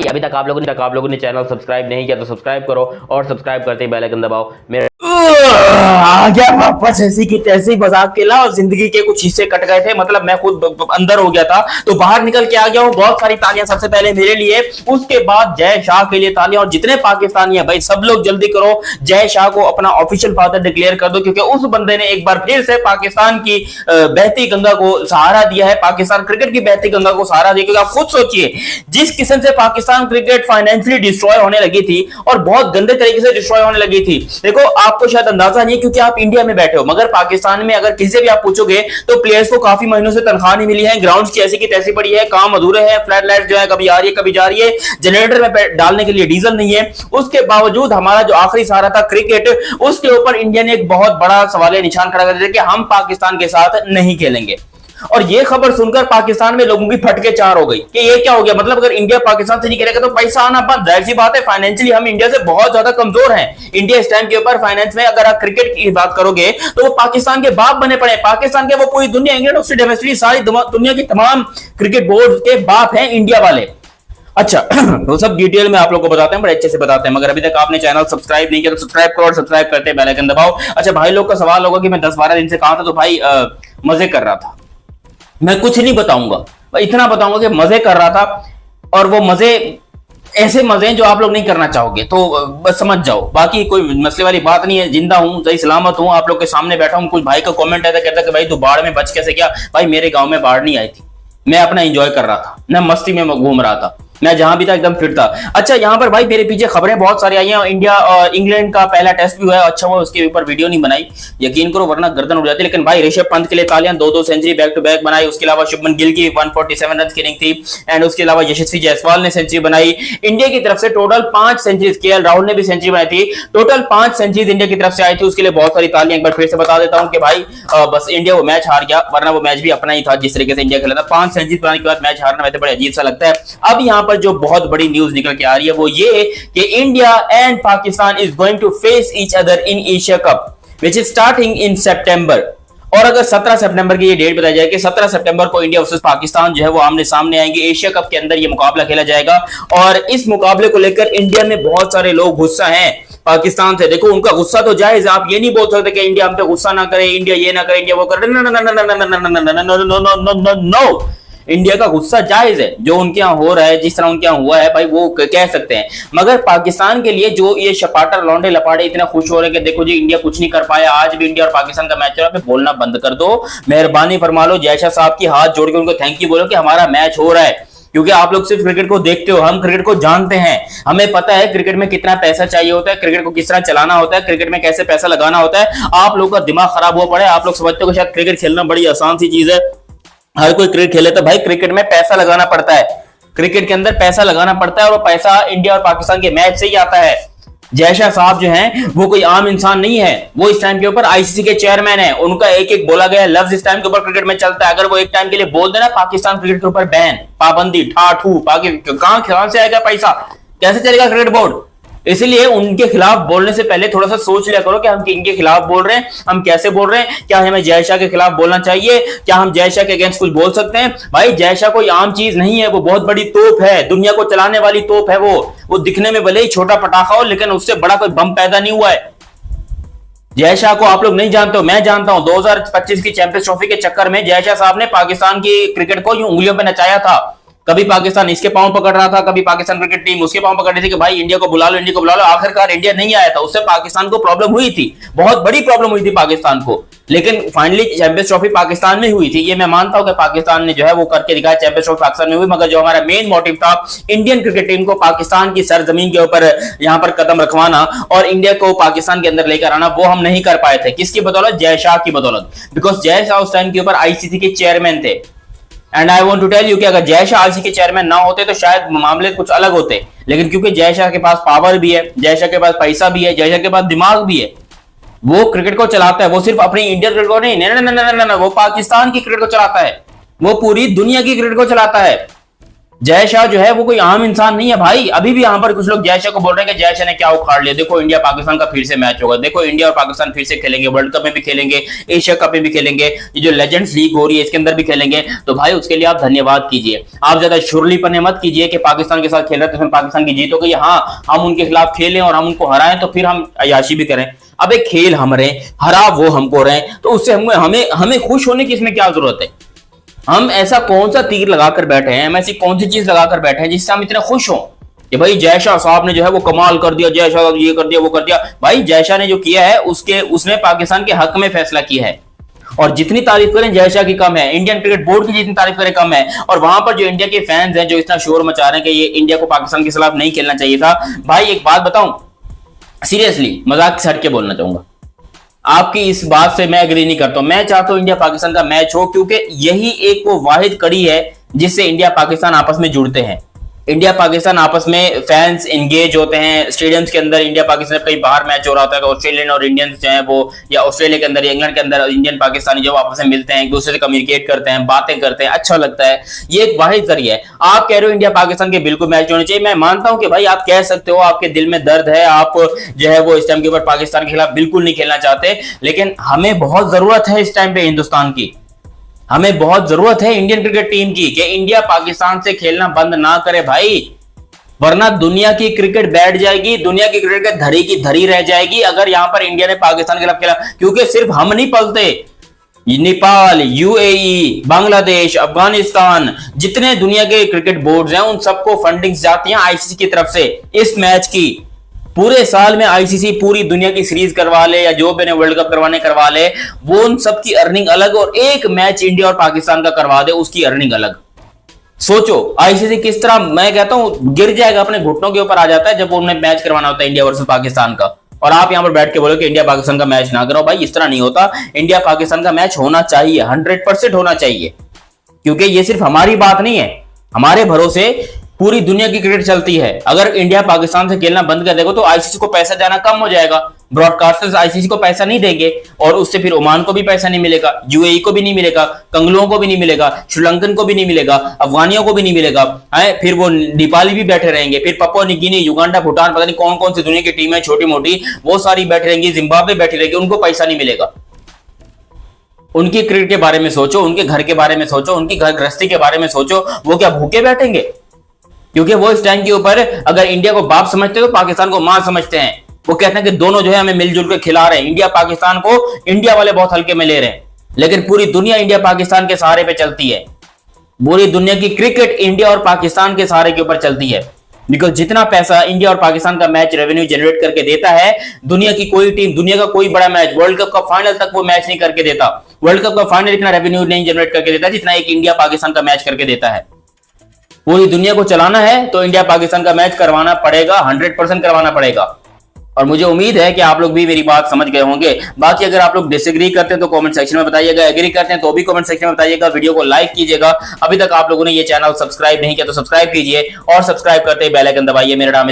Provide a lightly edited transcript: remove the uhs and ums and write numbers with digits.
अभी तक आप लोगों ने चैनल सब्सक्राइब नहीं किया तो सब्सक्राइब करो और सब्सक्राइब करते ही बेल आइकन दबाओ। मेरे आ गया वापस ऐसी की तैसी मजाक खेला और जिंदगी के कुछ हिस्से कट गए थे, मतलब मैं खुद अंदर हो गया था तो बाहर निकल के आ गया हूँ। बहुत सारी तालियां सबसे पहले मेरे लिए, उसके बाद जय शाह के लिए तालियां। और जितने पाकिस्तानी है भाई सब लोग जल्दी करो, जय शाह को अपना ऑफिशियल फादर डिक्लेयर कर दो, क्योंकि उस बंदे ने एक बार फिर से पाकिस्तान की बहती गंगा को सहारा दिया है, पाकिस्तान क्रिकेट की बहती गंगा को सहारा दिया। क्योंकि आप खुद सोचिए जिस किस्म से पाकिस्तान क्रिकेट फाइनेंशियली डिस्ट्रॉय होने लगी थी और बहुत गंदे तरीके से डिस्ट्रॉय होने लगी थी। देखो आपको शायद अंदाजा नहीं क्योंकि आप इंडिया में बैठे हो, मगर पाकिस्तान में अगर किसी से भी आप पूछोगे तो प्लेयर्स को काफी महीनों से तनख्वाह नहीं मिली है, ग्राउंड्स की ऐसी की तैसी पड़ी है, काम अधूरे हैं, फ्लड लाइट जो है कभी आ रही है कभी जा रही है, जनरेटर में डालने के लिए डीजल नहीं है। उसके बावजूद हमारा जो आखिरी सहारा था क्रिकेट, उसके ऊपर इंडिया ने एक बहुत बड़ा सवाल निशान खड़ा कर दिया कि हम पाकिस्तान के साथ नहीं खेलेंगे। और ये खबर सुनकर पाकिस्तान में लोगों की फटके चार हो गई कि ये क्या हो गया, मतलब अगर इंडिया पाकिस्तान से नहीं खेलेगा तो पैसा आना बंद। जाहिर सी बात है फाइनेंशियली हम इंडिया से बहुत ज्यादा कमजोर हैं। इंडिया इस टाइम के ऊपर फाइनेंस में अगर आप क्रिकेट की बात करोगे तो वो पाकिस्तान के बाप बने पड़े। पाकिस्तान के वो पूरी दुनिया, इंग्लैंड, ऑस्ट्रेलिया, वेस्टइंडीज, सारी दुनिया की तमाम क्रिकेट बोर्ड के बाप हैं इंडिया वाले। अच्छा तो सब डिटेल में आप लोगों को बताते हैं, बड़े अच्छे से बताते हैं। मगर अभी तक आपने चैनल सब्सक्राइब नहीं किया तो सब्सक्राइब करो और सब्सक्राइब करते बेल आइकन दबाओ। अच्छा भाई लोग का सवाल होगा कि मैं 10-12 दिन से कहां था, तो भाई मजे कर रहा था। मैं कुछ नहीं बताऊंगा, इतना बताऊंगा कि मजे कर रहा था, और वो मजे ऐसे मजे हैं जो आप लोग नहीं करना चाहोगे, तो बस समझ जाओ। बाकी कोई मसले वाली बात नहीं है, जिंदा हूं, सही सलामत हूं, आप लोग के सामने बैठा हूं। कुछ भाई का कमेंट आया था, कहता कि भाई तू बाढ़ में बच कैसे गया। भाई मेरे गांव में बाढ़ नहीं आई थी, मैं अपना एंजॉय कर रहा था, मैं मस्ती में घूम रहा था, मैं जहां भी था एकदम फिट था। अच्छा यहाँ पर भाई मेरे पीछे खबरें बहुत सारी आई हैं। इंडिया और इंग्लैंड का पहला टेस्ट भी हुआ है, अच्छा हुआ उसके ऊपर वीडियो नहीं बनाई, यकीन करो वरना गर्दन उड़ जाती। लेकिन भाई ऋषभ पंत के लिए तालियां, 2-2 सेंचुरी बैक टू बैक बनाई। उसके अलावा शुभमन गिल की 147 रन की इनिंग थी, एंड उसके अलावा यशस्वी जायसवाल ने सेंचुरी बनाई। इंडिया की तरफ से टोटल 5 सेंचुरीज, केएल राहुल ने भी सेंचुरी बनाई थी, टोटल 5 सेंचुरीज इंडिया की तरफ से आई थी। उसके लिए बहुत सारी तालियां। एक बार फिर से बता देता हूं कि भाई बस इंडिया वो मैच हार गया, वरना वो मैच भी अपना ही था जिस तरीके से इंडिया खेला था। 5 सेंचुरी बनाने के बाद मैच हारना वैसे बड़ा अजीब सा लगता है। अब यहाँ पर जो बहुत बड़ी न्यूज निकल के आ रही है वो ये कि India and Pakistan is going to face each other in Asia cup which is starting in सितंबर। और अगर 17 सितंबर की ये डेट बताई जाए कि 17 सितंबर को इंडिया वर्सेस पाकिस्तान जो है वो आमने सामने आएंगे, एशिया कप के अंदर ये मुकाबला खेला जाएगा। और इस मुकाबले को लेकर इंडिया में बहुत सारे लोग गुस्सा हैं पाकिस्तान से। देखो उनका गुस्सा तो जायज, आप ये नहीं बोल सकते कि इंडिया हम पे गुस्सा ना करे, इंडिया ये ना करे, इंडिया वो करे। नो, इंडिया का गुस्सा जायज है, जो उनके यहाँ हो रहा है, जिस तरह उनके यहाँ हुआ है भाई वो कह सकते हैं। मगर पाकिस्तान के लिए जो ये शपाटर लौंडे लपाड़े इतना खुश हो रहे हैं कि देखो जी इंडिया कुछ नहीं कर पाया, आज भी इंडिया और पाकिस्तान का मैच हो रहा है, बोलना बंद कर दो, मेहरबानी फरमा लो। जय शाह साहब की हाथ जोड़ के उनको थैंक यू बोलो कि हमारा मैच हो रहा है, क्योंकि आप लोग सिर्फ क्रिकेट को देखते हो, हम क्रिकेट को जानते हैं। हमें पता है क्रिकेट में कितना पैसा चाहिए होता है, क्रिकेट को किस तरह चलाना होता है, क्रिकेट में कैसे पैसा लगाना होता है। आप लोग का दिमाग खराब हो पड़ा है, आप लोग समझते हो कि शायद क्रिकेट खेलना बड़ी आसान सी चीज है, हर कोई क्रिकेट खेले। तो भाई क्रिकेट में पैसा लगाना पड़ता है, क्रिकेट के अंदर पैसा लगाना पड़ता है, और वो पैसा इंडिया और पाकिस्तान के मैच से ही आता है। जय शाह साहब जो हैं वो कोई आम इंसान नहीं है, वो इस टाइम के ऊपर आईसीसी के चेयरमैन है। उनका एक एक बोला गया लफ्ज इस टाइम के ऊपर क्रिकेट में चलता है। अगर वो एक टाइम के लिए बोल देना पाकिस्तान क्रिकेट के ऊपर बैन, पाबंदी, ठाठू, कहां से आएगा पैसा, कैसे चलेगा क्रिकेट बोर्ड। इसलिए उनके खिलाफ बोलने से पहले थोड़ा सा सोच लिया करो कि हम इनके खिलाफ बोल रहे हैं, हम कैसे बोल रहे हैं, क्या हमें जय शाह के खिलाफ बोलना चाहिए, क्या हम जय शाह के अगेंस्ट कुछ बोल सकते हैं। भाई जय शाह कोई आम चीज नहीं है, वो बहुत बड़ी तोप है, दुनिया को चलाने वाली तोप है। वो दिखने में भले ही छोटा पटाखा हो, लेकिन उससे बड़ा कोई बम पैदा नहीं हुआ है। जय शाह को आप लोग नहीं जानते हो, मैं जानता हूं। 2025 की चैंपियंस ट्रॉफी के चक्कर में जय शाह साहब ने पाकिस्तान की क्रिकेट को यूं उंगलियों पर नचाया था। कभी पाकिस्तान इसके पांव पकड़ रहा था, कभी पाकिस्तान क्रिकेट टीम उसके पांव पकड़ रही थी कि भाई इंडिया को बुला लो, इंडिया को बुला लो। आखिरकार इंडिया नहीं आया था, उससे पाकिस्तान को प्रॉब्लम हुई थी, बहुत बड़ी प्रॉब्लम हुई थी पाकिस्तान को। लेकिन फाइनली चैंपियंस ट्रॉफी पाकिस्तान में हुई थी, ये मैं मानता हूं कि पाकिस्तान ने जो है वो करके दिखाया, चैंपियंस ट्रॉफी पाकिस्तान में हुई। मगर जो हमारा मेन मोटिव था इंडियन क्रिकेट टीम को पाकिस्तान की सरजमीन के ऊपर यहां पर कदम रखवाना और इंडिया को पाकिस्तान के अंदर लेकर आना, वो हम नहीं कर पाए थे। किसकी बदौलत? जय शाह की बदौलत। बिकॉज जय शाह उस टाइम के ऊपर आईसीसी के चेयरमैन थे। And I want to tell you कि अगर जय शाह आईसीसी के चेयरमैन ना होते तो शायद मामले कुछ अलग होते। लेकिन क्योंकि जय शाह के पास पावर भी है, जय शाह के पास पैसा भी है, जय शाह के पास दिमाग भी है, वो क्रिकेट को चलाता है। वो सिर्फ अपनी इंडियन क्रिकेट को नहीं, वो पाकिस्तान की क्रिकेट को चलाता है, वो पूरी दुनिया की क्रिकेट को चलाता है। जय शाह जो है वो कोई आम इंसान नहीं है भाई। अभी भी यहाँ पर कुछ लोग जय शाह को बोल रहे हैं कि जय शाह ने क्या उखाड़ लिया, देखो इंडिया पाकिस्तान का फिर से मैच होगा, देखो इंडिया और पाकिस्तान फिर से खेलेंगे, वर्ल्ड कप में भी खेलेंगे, एशिया कप में भी खेलेंगे, ये जो लेजेंड्स लीग हो रही है इसके अंदर भी खेलेंगे। तो भाई उसके लिए आप धन्यवाद कीजिए, आप ज्यादा शुरलीपन मत कीजिए कि पाकिस्तान के साथ खेल रहे हैं तो पाकिस्तान की जीत हो गई, हाँ हम उनके खिलाफ खेलें और हम उनको हराएं तो फिर हम अयाशी भी करें। अब एक खेल हम रहे, हरा वो हमको रहे, तो उससे हमें हमें खुश होने की इसमें क्या जरूरत है? हम ऐसा कौन सा तीर लगाकर बैठे हैं, हम ऐसी कौन सी चीज लगाकर बैठे हैं जिससे हम इतने खुश हों कि भाई जय शाह साहब ने जो है वो कमाल कर दिया, जय शाह ये कर दिया वो कर दिया। भाई जय शाह ने जो किया है उसने पाकिस्तान के हक में फैसला किया है, और जितनी तारीफ करें जय शाह की कम है, इंडियन क्रिकेट बोर्ड की जितनी तारीफ करें कम है। और वहां पर जो इंडिया के फैंस हैं जो इतना शोर मचा रहे हैं कि ये इंडिया को पाकिस्तान के खिलाफ नहीं खेलना चाहिए था, भाई एक बात बताऊं, सीरियसली मजाक से हट के बोलना चाहूंगा, आपकी इस बात से मैं एग्री नहीं करता हूं। मैं चाहता हूं इंडिया पाकिस्तान का मैच हो, क्योंकि यही एक वो वाहिद कड़ी है जिससे इंडिया पाकिस्तान आपस में जुड़ते हैं। इंडिया पाकिस्तान आपस में फैंस इंगेज होते हैं स्टेडियम्स के अंदर। इंडिया पाकिस्तान कई बाहर मैच हो रहा होता है, ऑस्ट्रेलियन और इंडियंस जो है वो, या ऑस्ट्रेलिया के अंदर या इंग्लैंड के अंदर इंडियन पाकिस्तानी जो आपस में मिलते हैं, एक दूसरे से कम्युनिकेट करते हैं, बातें करते हैं, अच्छा लगता है। ये एक वाहिद जरिया है। आप कह रहे हो इंडिया पाकिस्तान के बिल्कुल मैच होने चाहिए, मैं मानता हूं कि भाई आप कह सकते हो, आपके दिल में दर्द है, आप जो है वो इस टाइम के ऊपर पाकिस्तान के खिलाफ बिल्कुल नहीं खेलना चाहते, लेकिन हमें बहुत जरूरत है इस टाइम पे हिंदुस्तान की, हमें बहुत जरूरत है इंडियन क्रिकेट टीम की कि इंडिया पाकिस्तान से खेलना बंद ना करे भाई, वरना दुनिया की क्रिकेट बैठ जाएगी, दुनिया की क्रिकेट धरी की धरी रह जाएगी अगर यहां पर इंडिया ने पाकिस्तान के खिलाफ खेला। क्योंकि सिर्फ हम नहीं पलते, नेपाल, यूएई, बांग्लादेश, अफगानिस्तान, जितने दुनिया के क्रिकेट बोर्ड्स हैं उन सबको फंडिंग जाती है आईसीसी की तरफ से इस मैच की। पूरे साल में आईसीसी पूरी दुनिया की सीरीज करवा ले या जो भी वर्ल्ड कप करवा ले, वो उन सबकी अर्निंग अलग, और एक मैच इंडिया और पाकिस्तान का करवा दे उसकी अर्निंग अलग। सोचो आईसीसी किस तरह, मैं कहता हूं गिर जाएगा, अपने घुटनों के ऊपर आ जाता है जब उन्हें मैच करवाना होता है इंडिया वर्सेस पाकिस्तान का, और आप यहां पर बैठ के बोलो कि इंडिया पाकिस्तान का मैच ना करो। भाई इस तरह नहीं होता, इंडिया पाकिस्तान का मैच होना चाहिए, 100% होना चाहिए, क्योंकि ये सिर्फ हमारी बात नहीं है, हमारे भरोसे पूरी दुनिया की क्रिकेट चलती है। अगर इंडिया पाकिस्तान से खेलना बंद कर देगा तो आईसीसी को पैसा जाना कम हो जाएगा, ब्रॉडकास्टर्स आईसीसी को पैसा नहीं देंगे, और उससे फिर ओमान को भी पैसा नहीं मिलेगा, यूएई को भी नहीं मिलेगा, कंगलों को भी नहीं मिलेगा, श्रीलंकन को भी नहीं मिलेगा, अफगानियों को भी नहीं मिलेगा, फिर वो नेपाली भी बैठे रहेंगे, फिर Papua New Guinea, Uganda, Bhutan, पता नहीं कौन कौन सी दुनिया की टीमें छोटी मोटी वो सारी बैठी रहेंगी, जिम्बाब्वे बैठी रहेगी, उनको पैसा नहीं मिलेगा। उनकी क्रिकेट के बारे में सोचो, उनके घर के बारे में सोचो, उनकी घर गृहस्थी के बारे में सोचो, वो क्या भूखे बैठेंगे? क्योंकि वो इस टाइम के ऊपर अगर इंडिया को बाप समझते हैं तो पाकिस्तान को मां समझते हैं। वो कहते हैं कि दोनों जो है हमें मिलजुल के खिला रहे हैं, इंडिया पाकिस्तान को इंडिया वाले बहुत हल्के में ले रहे हैं, लेकिन पूरी दुनिया इंडिया पाकिस्तान के सहारे पे चलती है। पूरी दुनिया की क्रिकेट इंडिया और पाकिस्तान के सहारे के ऊपर चलती है, बिकॉज जितना पैसा इंडिया और पाकिस्तान का मैच रेवेन्यू जनरेट करके देता है, दुनिया की कोई टीम, दुनिया का कोई बड़ा मैच, वर्ल्ड कप का फाइनल तक वो मैच नहीं करके देता। वर्ल्ड कप का फाइनल इतना रेवेन्यू नहीं जनरेट करके देता जितना एक इंडिया पाकिस्तान का मैच करके देता है। पूरी दुनिया को चलाना है तो इंडिया पाकिस्तान का मैच करवाना पड़ेगा, 100% करवाना पड़ेगा, और मुझे उम्मीद है कि आप लोग भी मेरी बात समझ गए होंगे। बाकी अगर आप लोग डिसएग्री करते हैं तो कमेंट सेक्शन में बताइएगा, एग्री करते हैं तो भी कमेंट सेक्शन में बताइएगा, वीडियो को लाइक कीजिएगा। अभी तक आप लोगों ने ये चैनल सब्सक्राइब नहीं किया तो सब्सक्राइब कीजिए, और सब्सक्राइब करते ही बेल आइकन दबाइए। मेरा नाम